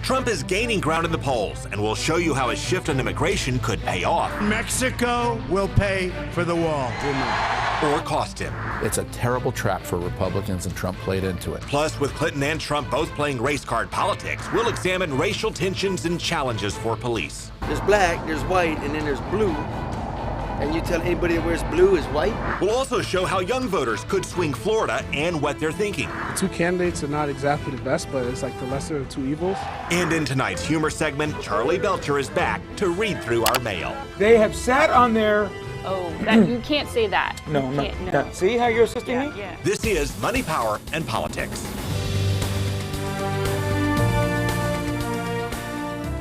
Trump is gaining ground in the polls, and we'll show you how a shift on immigration could pay off. Mexico will pay for the wall. Or cost him. It's a terrible trap for Republicans, and Trump played into it. Plus, with Clinton and Trump both playing race card politics, we'll examine racial tensions and challenges for police. There's black, there's white, and then there's blue. And you tell anybody that wears blue is white? We'll also show how young voters could swing Florida and what they're thinking. The two candidates are not exactly the best, but it's like the lesser of two evils. And in tonight's humor segment, Charley Belcher is back to read through our mail. They have sat on their... Oh, that, you can't say that. No. See how you're assisting me? Yeah. This is Money, Power, and Politics.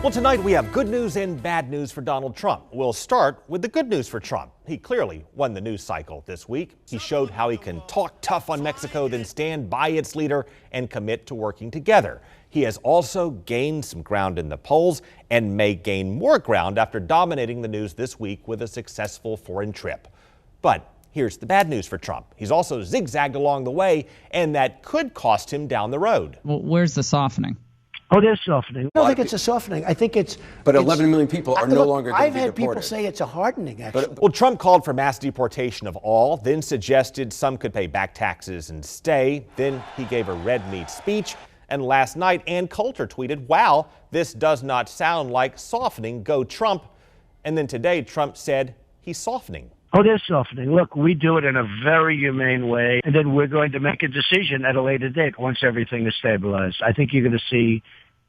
Well, tonight we have good news and bad news for Donald Trump. We'll start with the good news for Trump. He clearly won the news cycle this week. He showed how he can talk tough on Mexico, then stand by its leader and commit to working together. He has also gained some ground in the polls and may gain more ground after dominating the news this week with a successful foreign trip. But here's the bad news for Trump. He's also zigzagged along the way, and that could cost him down the road. Well, where's the softening? Oh, there's softening. I don't think it's a softening. I think it's... But 11 million people are no longer going to be deported. I've had people say it's a hardening, actually. Well, Trump called for mass deportation of all, then suggested some could pay back taxes and stay. Then he gave a red meat speech. And last night, Ann Coulter tweeted, "Wow, this does not sound like softening. Go Trump." And then today, Trump said he's softening. Oh, there's softening. Look, we do it in a very humane way, and then we're going to make a decision at a later date once everything is stabilized. I think you're going to see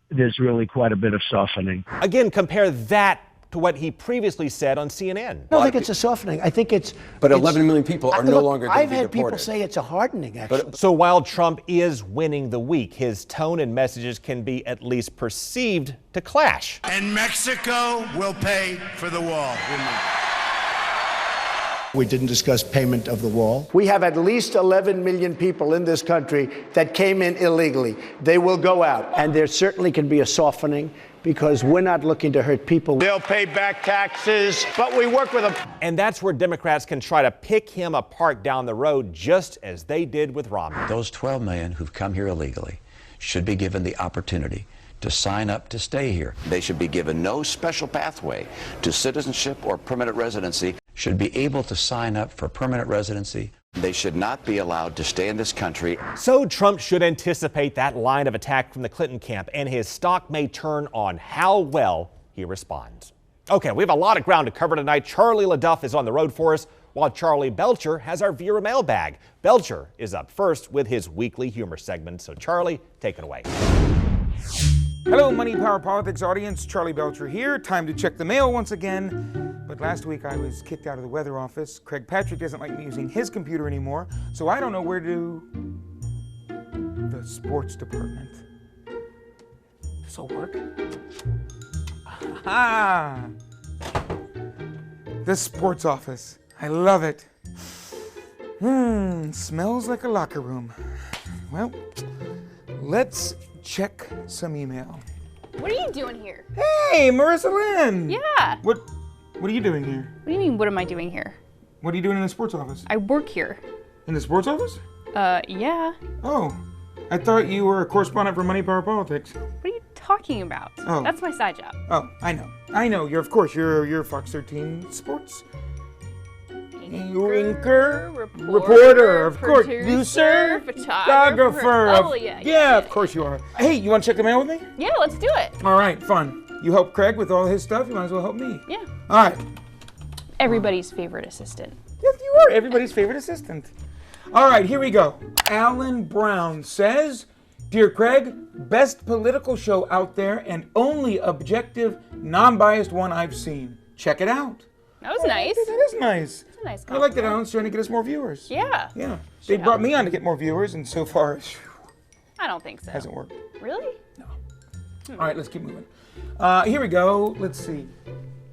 there's really quite a bit of softening. Again, compare that to what he previously said on CNN. I don't think it's a softening. I think it's... But 11 million people are no longer going to be deported. I've had people say it's a hardening, actually. So while Trump is winning the week, his tone and messages can be at least perceived to clash. And Mexico will pay for the wall. We didn't discuss payment of the wall. We have at least 11 million people in this country that came in illegally. They will go out. And there certainly can be a softening because we're not looking to hurt people. They'll pay back taxes, but we work with them. And that's where Democrats can try to pick him apart down the road, just as they did with Romney. Those 12 million who've come here illegally should be given the opportunity to sign up to stay here. They should be given no special pathway to citizenship or permanent residency. Should be able to sign up for permanent residency. They should not be allowed to stay in this country. So Trump should anticipate that line of attack from the Clinton camp, and his stock may turn on how well he responds. Okay, we have a lot of ground to cover tonight. Charley LeDuff is on the road for us, while Charley Belcher has our viewer mailbag. Belcher is up first with his weekly humor segment. So Charley, take it away. Hello, Money, Power, Politics audience. Charley Belcher here. Time to check the mail once again. But last week I was kicked out of the weather office. Craig Patrick doesn't like me using his computer anymore, so I don't know where to... The sports department. This'll work. Ah! The sports office. I love it. Smells like a locker room. Well, let's check some email. What are you doing here? Hey, Marissa Lynn! Yeah. What are you doing here? What do you mean, what am I doing here? What are you doing in the sports office? I work here. In the sports office? Yeah. Oh, I thought you were a correspondent for Money, Power, Politics. What are you talking about? Oh. That's my side job. Oh, I know. You're Fox 13 Sports. Anchor, reporter, of course, producer, photographer. Oh, yeah, of course you are. Hey, you want to check the mail with me? Yeah, let's do it. All right, fun. You help Craig with all his stuff, you might as well help me. Yeah. All right. Everybody's favorite assistant. Yes, you are everybody's favorite assistant. All right, here we go. Alan Brown says, "Dear Craig, best political show out there and only objective, non-biased one I've seen. Check it out." That was nice. That is nice. That's a nice I like that Alan's trying to get us more viewers. Yeah. Yeah. They brought me on to get more viewers, and so far, I don't think so. Hasn't worked. Really? No. All right, let's keep moving. Here we go. Let's see.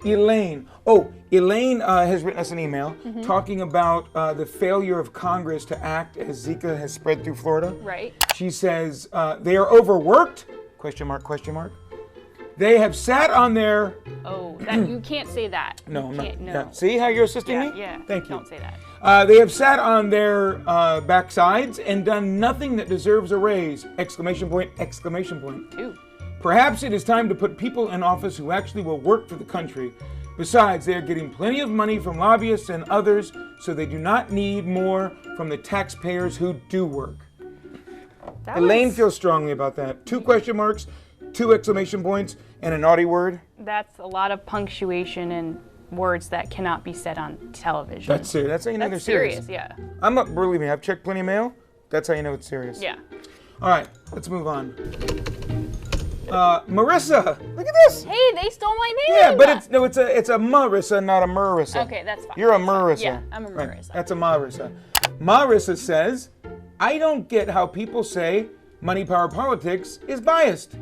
Elaine. Oh, Elaine has written us an email talking about the failure of Congress to act as Zika has spread through Florida. Right. She says they are overworked, question mark, question mark. They have sat on their... Oh, that, you can't say that. No, no. Yeah. See how you're assisting me? Yeah, Thank you. Don't say that. They have sat on their backsides and done nothing that deserves a raise! Exclamation point, exclamation point. Ooh. Perhaps it is time to put people in office who actually will work for the country. Besides, they are getting plenty of money from lobbyists and others, so they do not need more from the taxpayers who do work. Elaine feels strongly about that. 2 question marks, 2 exclamation points, and a naughty word. That's a lot of punctuation and words that cannot be said on television. That's serious. That's how you know they're serious. Yeah. I'm not, believe me, I've checked plenty of mail. That's how you know it's serious. Yeah. All right, let's move on. Marissa, look at this. Hey, they stole my name. Yeah, but it's a Marissa, not a Marissa. Okay, that's fine. You're a Marissa. Yeah, I'm a Right, Marissa. that's a Marissa. Marissa says, I don't get how people say Money, Power, Politics is biased.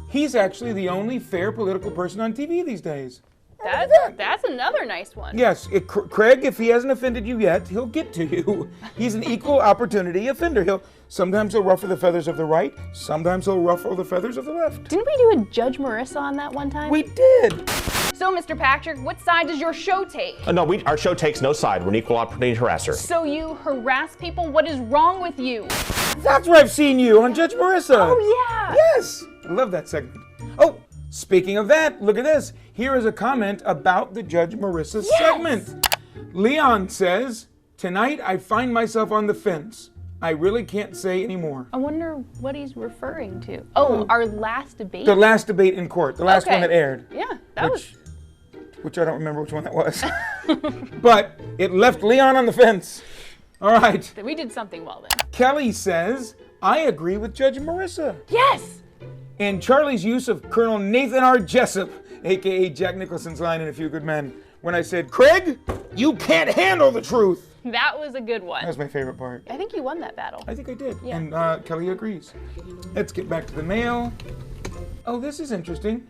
He's actually the only fair political person on TV these days. That's another nice one. Yes, Craig, if he hasn't offended you yet, he'll get to you. He's an equal opportunity offender. Sometimes he'll ruffle the feathers of the right, sometimes he'll ruffle the feathers of the left. Didn't we do a Judge Marissa on that one time? We did. So, Mr. Patrick, what side does your show take? No, our show takes no side. We're an equal opportunity harasser. So you harass people? What is wrong with you? That's where I've seen you, on Judge Marissa. Oh, yeah. Yes. I love that segment. Oh, speaking of that, look at this. Here is a comment about the Judge Marissa segment. Leon says, tonight I find myself on the fence. I really can't say anymore. I wonder what he's referring to. Oh, our last debate? The last debate in court. The last one that aired. Yeah, that was... Which I don't remember which one that was. But it left Leon on the fence. All right. We did something well then. Kelly says, I agree with Judge Marissa. Yes! And Charlie's use of Colonel Nathan R. Jessup, a.k.a. Jack Nicholson's line in A Few Good Men, when I said, Craig, you can't handle the truth. That was a good one. That was my favorite part. I think you won that battle. I think I did. Yeah. And Kelly agrees. Let's get back to the mail. Oh, this is interesting.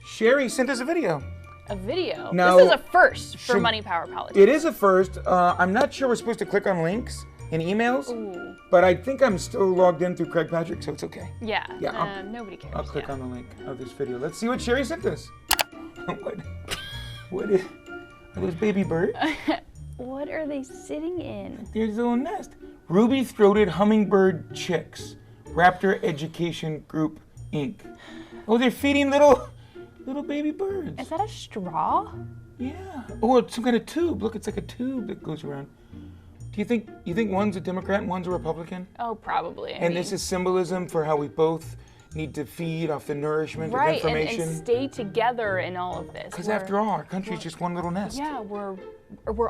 Sherry sent us a video. A video? Now, this is a first for Money, Power, Politics. It is a first. I'm not sure we're supposed to click on links in emails, but I think I'm still logged in through Craig Patrick, so it's okay. Yeah, Yeah, nobody cares. I'll click on the link of this video. Let's see what Sherry sent us. What is, are those baby birds? What are they sitting in? There's a little nest. Ruby-throated hummingbird chicks. Raptor Education Group, Inc. Oh, they're feeding little baby birds. Is that a straw? Yeah. Oh, it's some kind of tube. Look, it's like a tube that goes around. Do you think one's a Democrat and one's a Republican? Oh, probably. And this is symbolism for how we both need to feed off the nourishment of information. And stay together in all of this. Because after all, our country's just one little nest. Yeah, we're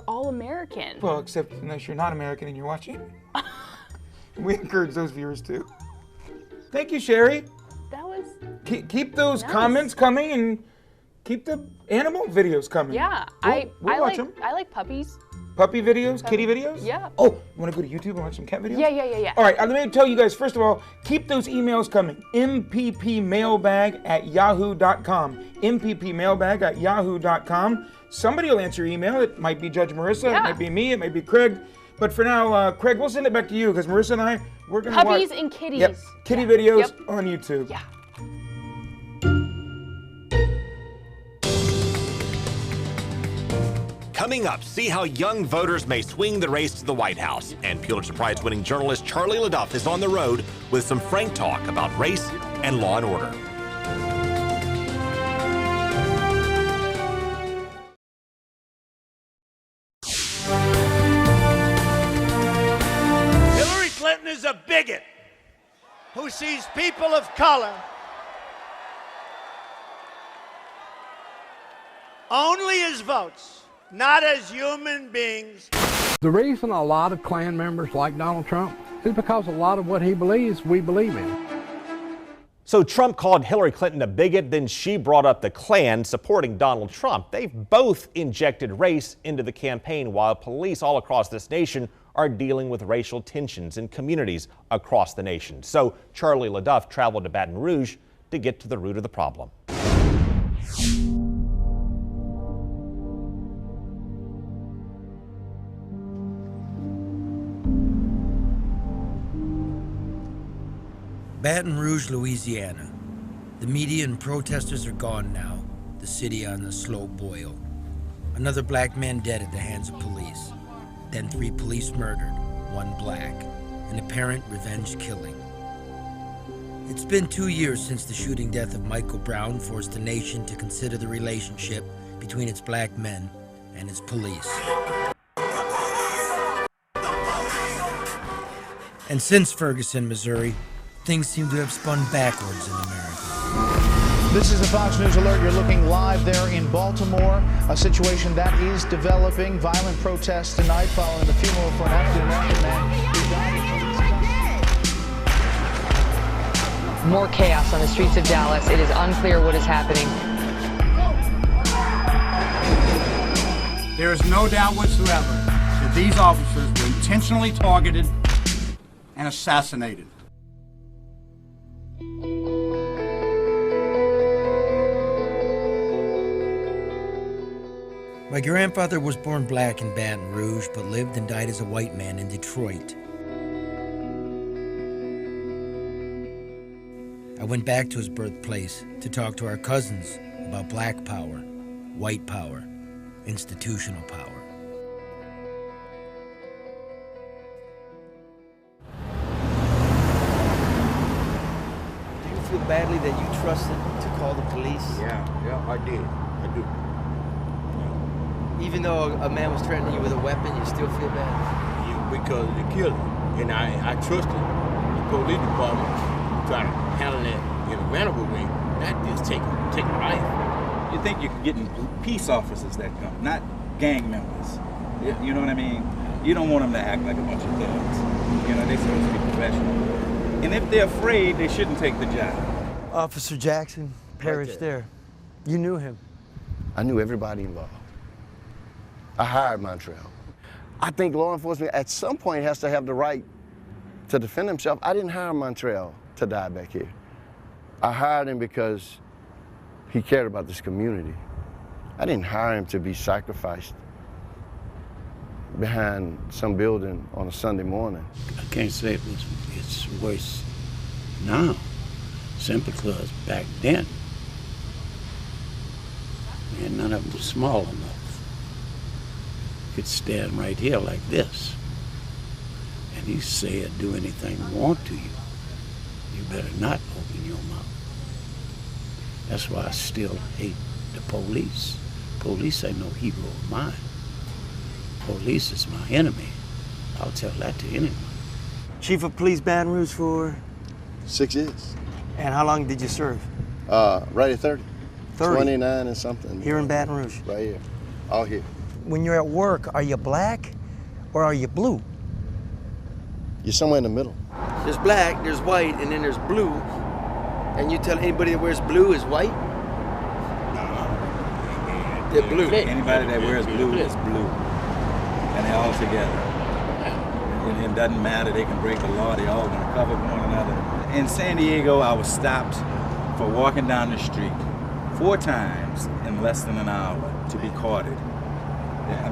all American. Well, except unless you're not American and you're watching. We encourage those viewers too. Thank you, Sherry. That was keep those comments coming and keep the animal videos coming. Yeah, we'll watch them. I like puppies. Puppy videos, kitty videos? Yeah. Oh, you want to go to YouTube and watch some cat videos? Yeah. All right, let me tell you guys, first of all, keep those emails coming. mppmailbag@yahoo.com. mppmailbag@yahoo.com. Somebody will answer your email. It might be Judge Marissa, it might be me, it might be Craig. But for now, Craig, we'll send it back to you because Marissa and I, we're going to watch Puppies and kitties. Yep, kitty videos on YouTube. Yeah. Coming up, see how young voters may swing the race to the White House. And Pulitzer Prize-winning journalist Charley LeDuff is on the road with some frank talk about race and law and order. Hillary Clinton is a bigot who sees people of color only as votes, not as human beings. The reason a lot of Klan members like Donald Trump is because a lot of what he believes, we believe in. So Trump called Hillary Clinton a bigot, then she brought up the Klan supporting Donald Trump. They've both injected race into the campaign while police all across this nation are dealing with racial tensions in communities across the nation. So Charley LeDuff traveled to Baton Rouge to get to the root of the problem. Baton Rouge, Louisiana. The media and protesters are gone now, the city on a slow boil. Another black man dead at the hands of police. Then 3 police murdered, 1 black. An apparent revenge killing. It's been 2 years since the shooting death of Michael Brown forced the nation to consider the relationship between its black men and its police. And since Ferguson, Missouri, things seem to have spun backwards in America. This is a Fox News Alert. You're looking live there in Baltimore. A situation that is developing. Violent protests tonight following the funeral for an African-American man who died. More chaos on the streets of Dallas. It is unclear what is happening. There is no doubt whatsoever that these officers were intentionally targeted and assassinated. My grandfather was born black in Baton Rouge, but lived and died as a white man in Detroit. I went back to his birthplace to talk to our cousins about black power, white power, institutional power. Do you feel badly that you trusted to call the police? Yeah, I did. I do. Even though a man was threatening you with a weapon, you still feel bad? Yeah, because you killed him. And I trusted the police department to try to handle that in a mannerable way, not just take a life. You think you're getting peace officers that come, not gang members. You know what I mean? You don't want them to act like a bunch of thugs. You know, they're supposed to be professional. And if they're afraid, they shouldn't take the job. Officer Jackson perished there. You knew him. I knew everybody involved. I hired Montreal. I think law enforcement at some point has to have the right to defend himself. I didn't hire Montreal to die back here. I hired him because he cared about this community. I didn't hire him to be sacrificed behind some building on a Sunday morning. I can't say it's worse now, simply because back then, man, none of them were small enough. Could stand right here like this, and he say or do anything you want to you. You better not open your mouth. That's why I still hate the police. Police ain't no hero of mine. Police is my enemy. I'll tell that to anyone. Chief of Police Baton Rouge for? 6 years. And how long did you serve? Right at 30. 30? 29 and something. Here in Baton Rouge? Right here, all here. When you're at work, are you black or are you blue? You're somewhere in the middle. There's black, there's white, and then there's blue. And you tell anybody that wears blue is white? They're blue. Anybody that wears blue is blue. And they're all together. And it doesn't matter, they can break the law, they all gonna cover one another. In San Diego, I was stopped for walking down the street 4 times in less than an hour to be carded.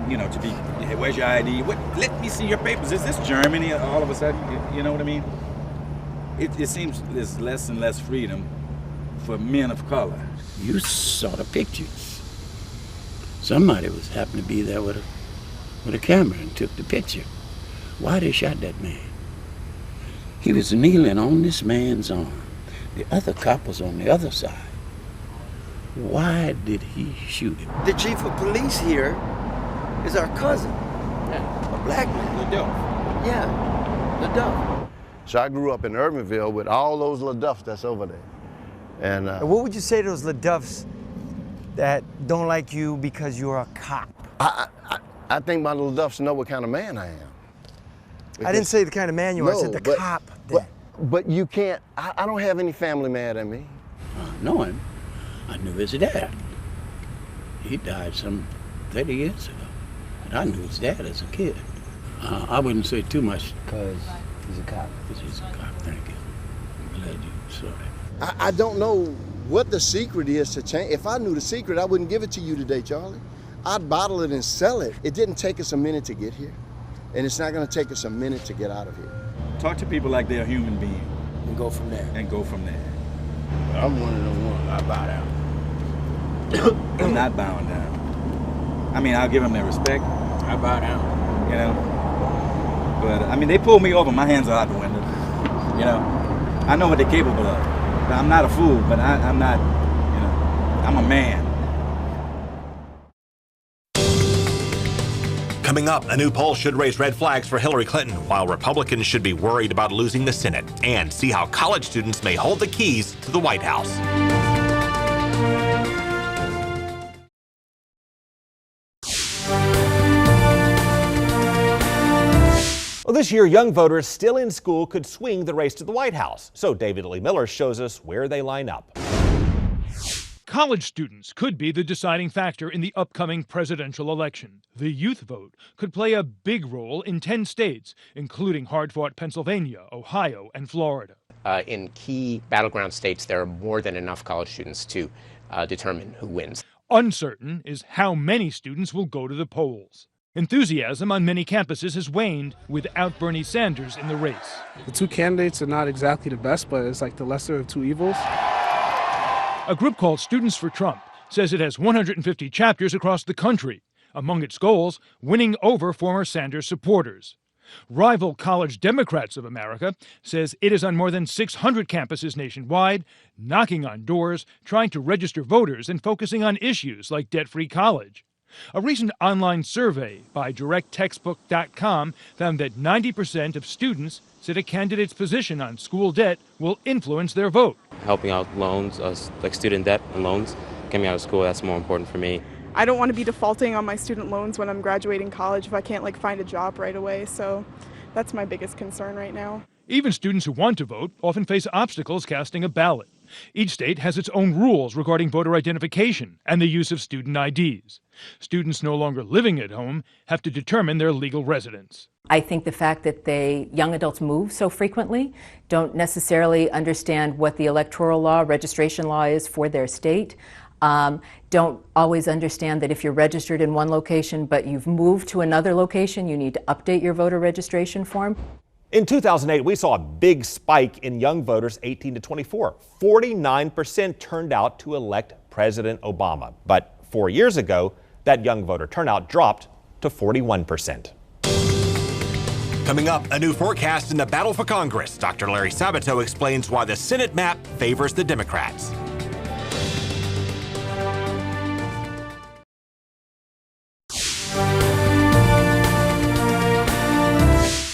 You know, to be, hey, where's your ID? What? Let me see your papers. Is this Germany all of a sudden? You know what I mean? It seems there's less and less freedom for men of color. You saw the pictures. Somebody was happened to be there with a camera and took the picture. Why they shot that man? He was kneeling on this man's arm. The other cop was on the other side. Why did he shoot him? The chief of police here is our cousin. Yeah. A black man. LeDuff. Yeah, LeDuff. So I grew up in Irvinville with all those LeDuffs that's over there. And what would you say to those LeDuffs that don't like you because you're a cop? I think my LeDuffs know what kind of man I am. Because I didn't say the kind of man you are, I said the cop. But you can't, I don't have any family mad at me. I know him. I knew his dad. He died some 30 years ago. And I knew his dad as a kid. I wouldn't say too much. Because he's a cop. Because he's a cop, thank you. I'm glad you saw that. I don't know what the secret is to change. If I knew the secret, I wouldn't give it to you today, Charlie. I'd bottle it and sell it. It didn't take us a minute to get here. And it's not gonna take us a minute to get out of here. Talk to people like they're a human being. And go from there. And go from there. I'm one of them ones. I bow down. I'm not bowing down. I mean, I'll give them their respect. I bow down. You know? But, I mean, they pulled me over. My hands are out the window. You know? I know what they're capable of. I'm not a fool, but I'm not, you know, I'm a man. Coming up, a new poll should raise red flags for Hillary Clinton, while Republicans should be worried about losing the Senate, and see how college students may hold the keys to the White House. Well, this year, young voters still in school could swing the race to the White House. So David Lee Miller shows us where they line up. College students could be the deciding factor in the upcoming presidential election. The youth vote could play a big role in 10 states, including hard-fought Pennsylvania, Ohio, and Florida. In key battleground states, there are more than enough college students to determine who wins. Uncertain is how many students will go to the polls. Enthusiasm on many campuses has waned without Bernie Sanders in the race. The two candidates are not exactly the best, but it's like the lesser of two evils. A group called Students for Trump says it has 150 chapters across the country. Among its goals, winning over former Sanders supporters. Rival College Democrats of America says it is on more than 600 campuses nationwide, knocking on doors, trying to register voters and focusing on issues like debt-free college. A recent online survey by directtextbook.com found that 90% of students said a candidate's position on school debt will influence their vote. Helping out loans, like student debt and loans, coming out of school, that's more important for me. I don't want to be defaulting on my student loans when I'm graduating college if I can't find a job right away, so that's my biggest concern right now. Even students who want to vote often face obstacles casting a ballot. Each state has its own rules regarding voter identification and the use of student IDs. Students no longer living at home have to determine their legal residence. I think the fact that young adults move so frequently, don't necessarily understand what the electoral law, registration law is for their state, don't always understand that if you're registered in one location but you've moved to another location, you need to update your voter registration form. In 2008, we saw a big spike in young voters 18 to 24. 49% turned out to elect President Obama. But 4 years ago, that young voter turnout dropped to 41%. Coming up, a new forecast in the battle for Congress. Dr. Larry Sabato explains why the Senate map favors the Democrats.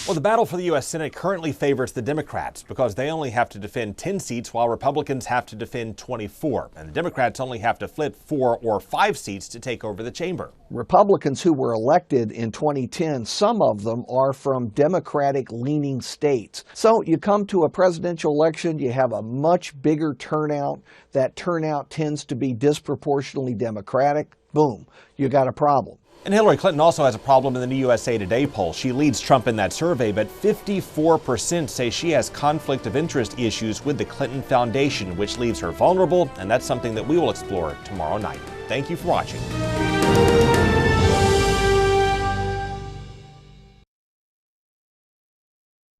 Well, the battle for the U.S. Senate currently favors the Democrats because they only have to defend 10 seats while Republicans have to defend 24. And the Democrats only have to flip 4 or 5 seats to take over the chamber. Republicans who were elected in 2010, some of them are from Democratic-leaning states. So you come to a presidential election, you have a much bigger turnout. That turnout tends to be disproportionately Democratic. Boom, you got a problem. And Hillary Clinton also has a problem in the new USA Today poll. She leads Trump in that survey, but 54% say she has conflict of interest issues with the Clinton Foundation, which leaves her vulnerable, and that's something that we will explore tomorrow night. Thank you for watching.